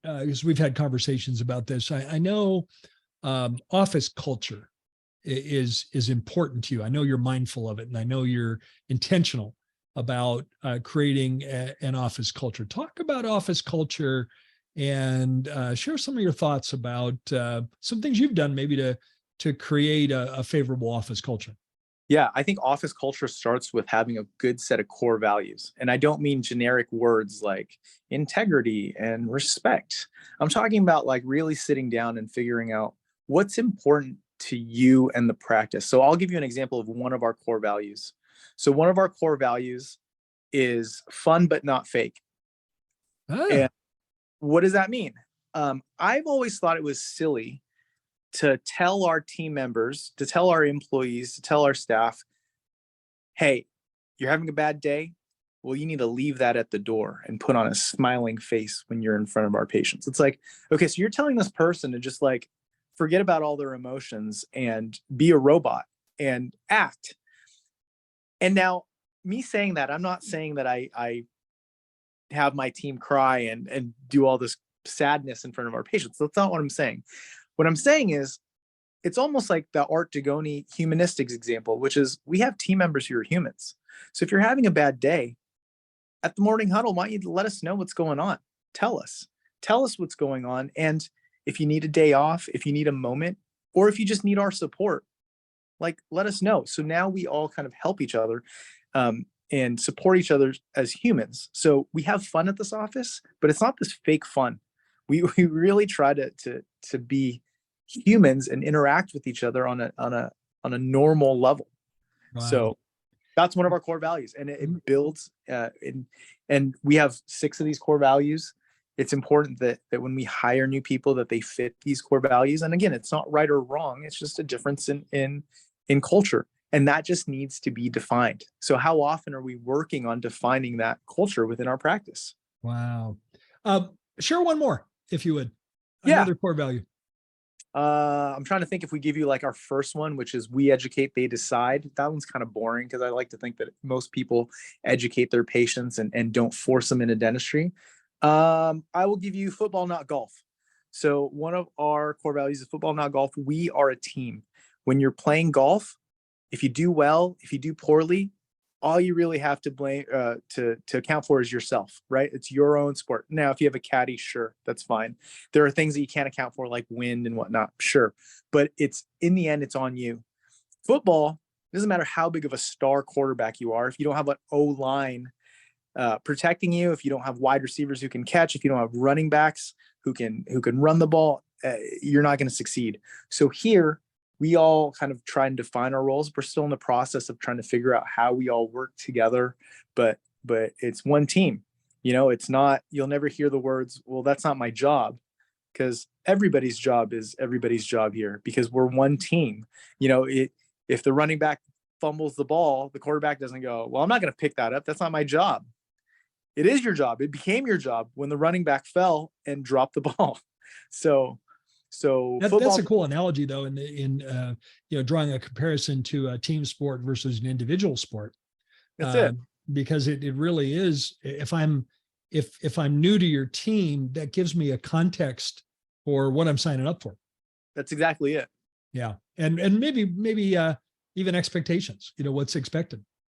because we've had conversations about this. I know office culture is important to you. I know you're mindful of it, and I know you're intentional about creating an office culture. Talk about office culture and share some of your thoughts about some things you've done maybe to create a favorable office culture. Yeah, I think office culture starts with having a good set of core values. And I don't mean generic words like integrity and respect. I'm talking about like really sitting down and figuring out what's important to you and the practice. So I'll give you an example of one of our core values. So one of our core values is fun but not fake. And what does that mean? I've always thought it was silly to tell our team members, to tell our employees, to tell our staff, hey, you're having a bad day? Well, you need to leave that at the door and put on a smiling face when you're in front of our patients. It's like, okay, so you're telling this person to just like forget about all their emotions and be a robot and act. And now me saying that, I'm not saying that I have my team cry and do all this sadness in front of our patients. That's not what I'm saying. What I'm saying is it's almost like the Art Dugoni humanistics example, which is we have team members who are humans. So if you're having a bad day, at the morning huddle, why don't you let us know what's going on? Tell us what's going on. And if you need a day off, if you need a moment, or if you just need our support, like let us know. So now we all kind of help each other and support each other as humans. So we have fun at this office, but it's not this fake fun. We really try to be humans and interact with each other on a normal level. Wow. So that's one of our core values, and it builds and we have 6 of these core values. It's important that when we hire new people that they fit these core values. And again, it's not right or wrong. It's just a difference in culture, and that just needs to be defined. So how often are we working on defining that culture within our practice? Wow. Share one more, if you would. Yeah. Another core value. I'm trying to think if we give you like our first one, which is we educate, they decide. That one's kind of boring because I like to think that most people educate their patients and don't force them into dentistry. I will give you football, not golf. So one of our core values is football, not golf. We are a team. When you're playing golf, if you do well, if you do poorly, all you really have to blame to account for is yourself, right? It's your own sport. Now, if you have a caddy, sure, that's fine. There are things that you can't account for, like wind and whatnot, sure. But it's in the end, it's on you. Football, it doesn't matter how big of a star quarterback you are. If you don't have an O-line protecting you, if you don't have wide receivers who can catch, if you don't have running backs who can run the ball, you're not going to succeed. So here, we all kind of try and define our roles. We're still in the process of trying to figure out how we all work together, but it's one team. You know, it's not, you'll never hear the words, well, that's not my job, because everybody's job is everybody's job here, because we're one team. You know, if the running back fumbles the ball, the quarterback doesn't go, well, I'm not going to pick that up. That's not my job. It is your job. It became your job when the running back fell and dropped the ball. So that's a cool analogy, though, in drawing a comparison to a team sport versus an individual sport. That's it. Because it really is. If I'm new to your team, that gives me a context for what I'm signing up for. That's exactly it. Yeah, and maybe even expectations. What's expected.